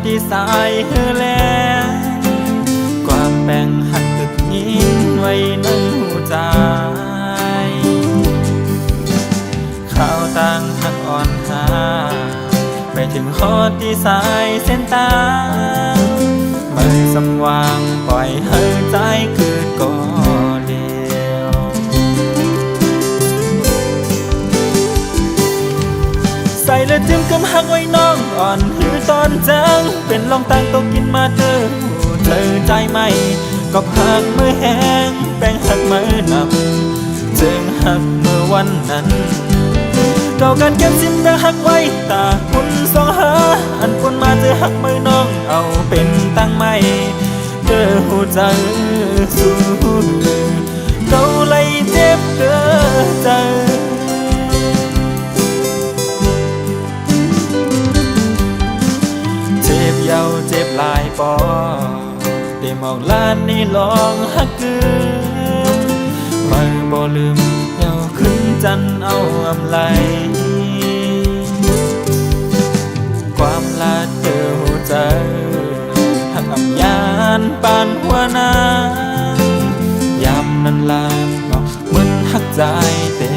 ที่สายเฮือแลความแบ่งหักตึกยินไว้ในหัวใจข่าวต่างหักอ่อนหาไปถึงข้อที่สายเส้นตาไม่สำว่างปล่อยให้ใจเกิดก่อเดียวใส่และจิ้มกำหักไว้น้องอ่อนหือตอนจังเป็นลองตั้งโตกินมาเธอใจไหมก็หักมือแห้งแป้งหักมือนำจึงหักเมื่อวันนั้นเก่ากันเก็บสิ้นแบ่งหักไว้ตาคุณสองหาอันปนมาเจอหักมือน้องเอาเป็นตั้งไม่เด้อหัวใจสู้เก่าไล่เจ็บเด้อใจเจ็บยาวเจ็บหลายปอได้มองลานนี่ลองหักเกินไม่บ่ลืมเยาขึ้นจันเอาอำไลความลาดเจอหัวใจหักอำยานปานหัวนายามนั้นลาเนาะเหมือนหักใจแต่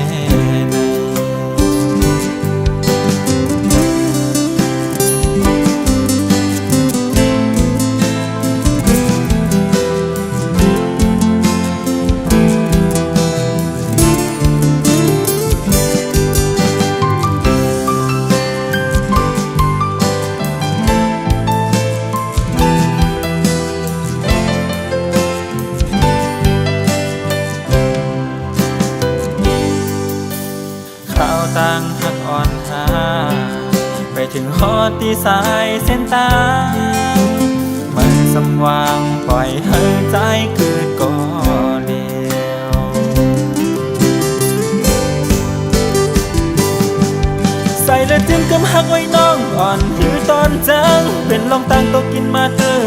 ต่างหักอ่อนหาไปถึงข้อที่สายเส้นตาไม่สำว่างปล่อยให้ใจเกิดก่อเดียวใส่และจิ้มกำหักไว้น้องอ่อนหือตอนจังเป็นลองตั้งโตกินมาเธอ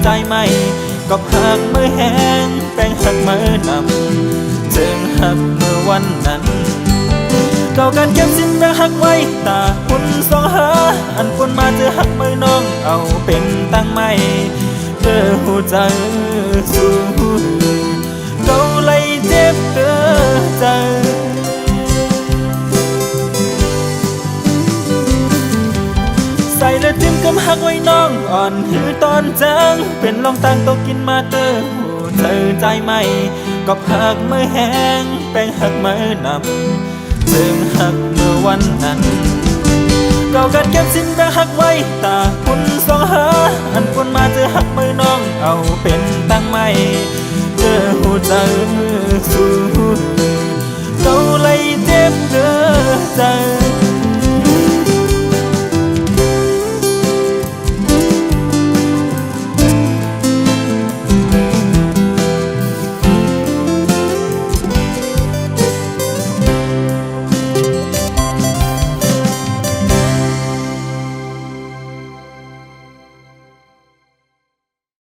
ใจไหมก็หักมือแห้งแป้งหักมือนำจึงหักเมื่อวันนั้นเก่ากันเก็บสิ้นแบ่งหักไว้ตาคุณสองหาอันปนมาเจอหักมือน้องเอาเป็นตั้งไม่เด้อหัวใจสู้เก่าไล่เจ็บเด้อใจใส่และจิ้มกำหักไว้น้องอ่อนหือตอนจังเป็นลองตั้งโตกินมาเด้อใจไหมก็หักมือแห้งแป้งหักมือนำจึงหักเมื่อวันนั้นเก่ากันเก็บสิ้นแบ่งหักไว้ตาคุณสองหาอันปนมาเจอหักมือน้องเอาเป็นตั้งไม่เจอหัวใจสู้เก่าไล่เจ็บเด้อใจ